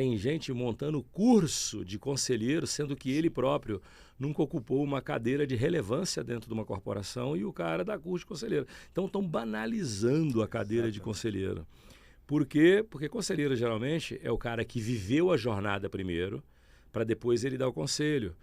Tem gente montando curso de conselheiro, sendo que ele próprio nunca ocupou uma cadeira de relevância dentro de uma corporação e o cara dá curso de conselheiro. Então estão banalizando a cadeira de conselheiro. Por quê? Porque conselheiro geralmente é o cara que viveu a jornada primeiro, para depois ele dar o conselho.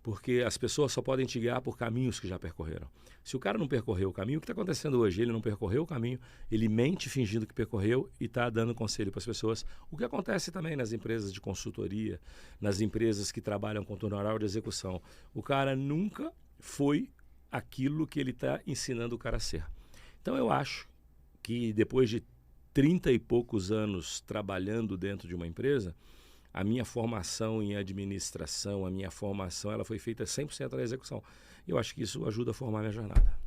Porque as pessoas só podem te guiar por caminhos que já percorreram. Se o cara não percorreu o caminho, o que está acontecendo hoje? Ele não percorreu o caminho, ele mente fingindo que percorreu e está dando conselho para as pessoas. O que acontece também nas empresas de consultoria, nas empresas que trabalham com turno oral de execução. O cara nunca foi aquilo que ele está ensinando o cara a ser. Então eu acho que depois de 30 e poucos anos trabalhando dentro de uma empresa, a minha formação em administração, a minha formação, ela foi feita 100% na execução. Eu acho que isso ajuda a formar a minha jornada.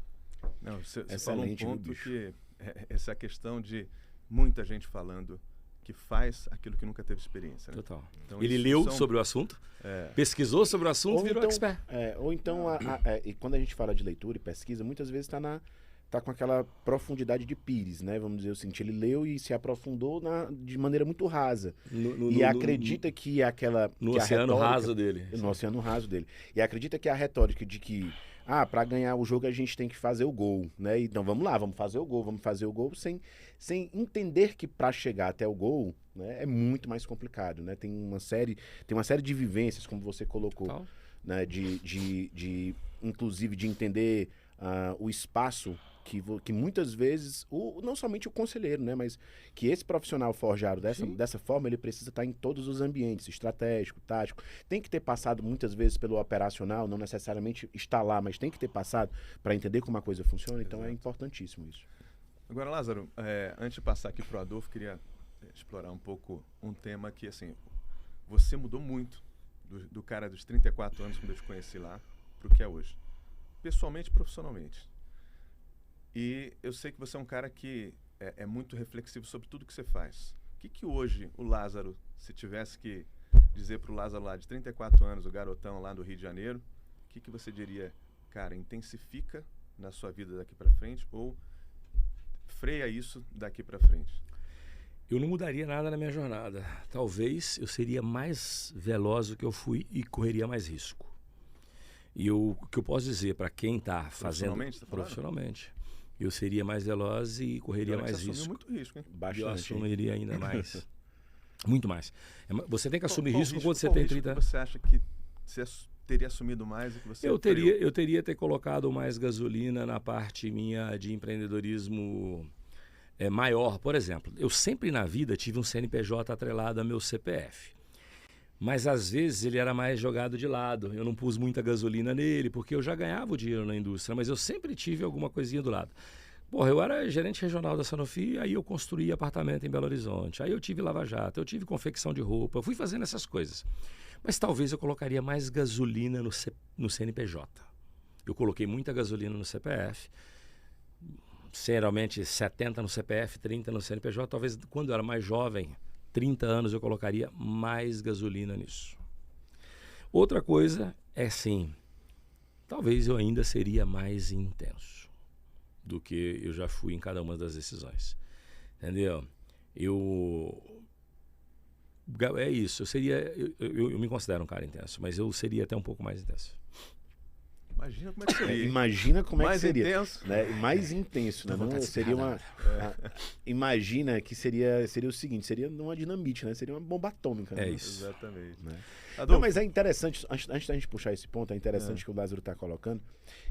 Não, você falou um ponto que essa questão de muita gente falando que faz aquilo que nunca teve experiência. Né? Total. Então, ele leu sobre o assunto, pesquisou sobre o assunto e virou então, expert. Ou então, e quando a gente fala de leitura e pesquisa, muitas vezes está com aquela profundidade de Pires, né? Vamos dizer o seguinte, ele leu e se aprofundou de maneira muito rasa. E acredita que aquela... No que oceano retórica, raso dele. No oceano raso dele. E acredita que a retórica de que, para ganhar o jogo a gente tem que fazer o gol, né? Então vamos lá, vamos fazer o gol, sem entender que para chegar até o gol, né, é muito mais complicado, né? Tem uma série de vivências, como você colocou, né? Inclusive de entender o espaço que muitas vezes, não somente o conselheiro, né, mas que esse profissional forjado dessa forma, ele precisa estar em todos os ambientes, estratégico, tático, tem que ter passado muitas vezes pelo operacional, não necessariamente estar lá, mas tem que ter passado para entender como a coisa funciona, então é importantíssimo isso. Agora, Lázaro, antes de passar aqui para o Adolfo, queria explorar um pouco um tema que, assim, você mudou muito do cara dos 34 anos, quando eu te conheci lá, para o que é hoje, pessoalmente e profissionalmente. E eu sei que você é um cara que é muito reflexivo sobre tudo que você faz. O que hoje o Lázaro, se tivesse que dizer para o Lázaro lá de 34 anos, o garotão lá do Rio de Janeiro, o que você diria, cara, intensifica na sua vida daqui para frente ou freia isso daqui para frente? Eu não mudaria nada na minha jornada. Talvez eu seria mais veloz do que eu fui e correria mais risco. E o que eu posso dizer para quem está fazendo profissionalmente, eu seria mais veloz e correria mais risco. Assumiu muito risco, hein? Bastante. Eu assumiria ainda mais. Muito mais. Você tem que assumir qual risco risco, quando você tem 30 anos. Você acha que você teria assumido mais do que você eu teria ter colocado mais gasolina na parte minha de empreendedorismo maior. Por exemplo, eu sempre na vida tive um CNPJ atrelado a meu CPF. Mas às vezes ele era mais jogado de lado. Eu não pus muita gasolina nele, porque eu já ganhava o dinheiro na indústria, mas eu sempre tive alguma coisinha do lado. Porra, eu era gerente regional da Sanofi, aí eu construí apartamento em Belo Horizonte, aí eu tive Lava Jato, eu tive confecção de roupa, eu fui fazendo essas coisas. Mas talvez eu colocaria mais gasolina no CNPJ. Eu coloquei muita gasolina no CPF, geralmente 70 no CPF, 30 no CNPJ, talvez quando eu era mais jovem, 30 anos eu colocaria mais gasolina nisso. Outra coisa é assim, talvez eu ainda seria mais intenso do que eu já fui em cada uma das decisões. Entendeu? É isso, eu me considero um cara intenso, mas eu seria até um pouco mais intenso. Imagina como é que seria. Imagina como é que seria. Intenso. Né? Mais intenso, né? Não seria uma. Imagina que seria o seguinte: seria uma dinamite, né? Seria uma bomba atômica. É né? isso. Exatamente. Né? Não, mas é interessante, antes da gente puxar esse ponto, é interessante que o Lázaro está colocando.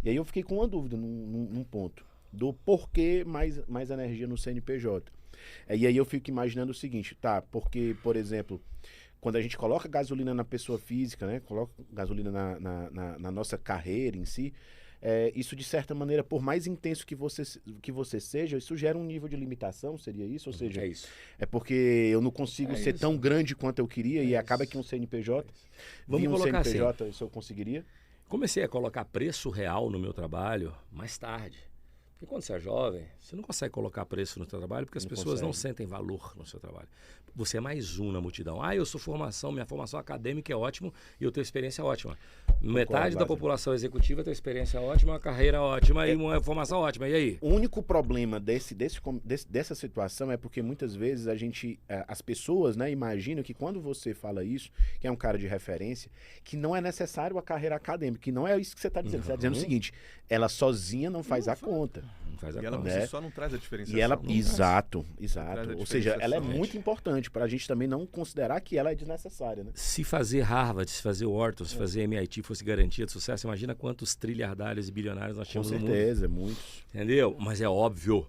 E aí eu fiquei com uma dúvida num ponto: do porquê mais energia no CNPJ. E aí eu fico imaginando o seguinte: porque, por exemplo, quando a gente coloca gasolina na pessoa física, né, coloca gasolina na nossa carreira em si, isso de certa maneira, por mais intenso que você seja, isso gera um nível de limitação, seria isso? Ou seja, é isso. É porque eu não consigo ser tão grande quanto eu queria e acaba que um CNPJ, vamos colocar CNPJ, assim, isso eu conseguiria? Comecei a colocar preço real no meu trabalho mais tarde. Porque quando você é jovem, você não consegue colocar preço no seu trabalho porque as pessoas não sentem valor no seu trabalho. você é mais um na multidão. Ah, eu sou minha formação acadêmica é ótima e eu tenho experiência ótima. Metade da Lázaro. população executiva tem experiência ótima, uma carreira ótima e uma formação ótima. E aí? O único problema dessa situação é porque muitas vezes as pessoas, né, imaginam que quando você fala isso, que é um cara de referência, que não é necessário a carreira acadêmica, que não é isso que você está dizendo. Você está dizendo o seguinte, ela sozinha não faz a conta. Não faz a E ela conta. por si só não traz a diferenciação. E ela, não exato. traz a Ou seja, ela é diferenciação. muito importante para a gente também não considerar que ela é desnecessária, né? Se fazer Harvard, se fazer Wharton, se fazer MIT fosse garantia de sucesso, imagina quantos trilhardários e bilionários nós Com tínhamos no mundo. certeza, muitos. Entendeu? Mas é óbvio,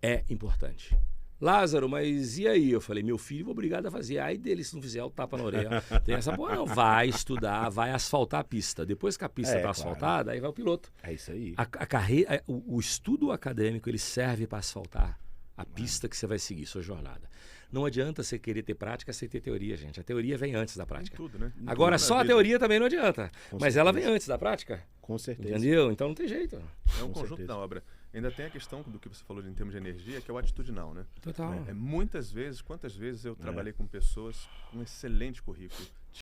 é importante. Lázaro, mas e aí? Eu falei, meu filho, vou obrigado a fazer. Aí dele, se não fizer, o tapa na orelha. Tem essa porra, não. Vai estudar, vai asfaltar a pista. Depois que a pista está claro. asfaltada, aí vai o piloto. É isso aí. A carreira, o estudo acadêmico, ele serve para asfaltar a pista que você vai seguir, sua jornada. Não adianta você querer ter prática sem ter teoria, gente. A teoria vem antes da Em prática. tudo, né? Em Agora, tudo só na a vida. teoria também não adianta. Com Mas ela certeza. vem antes da prática. Com certeza. Entendeu? Então não tem jeito. É um Com conjunto certeza. da obra. Ainda tem a questão do que você falou em termos de energia, que é o atitudinal, né? Total. Muitas vezes, quantas vezes eu trabalhei com pessoas com um excelente currículo,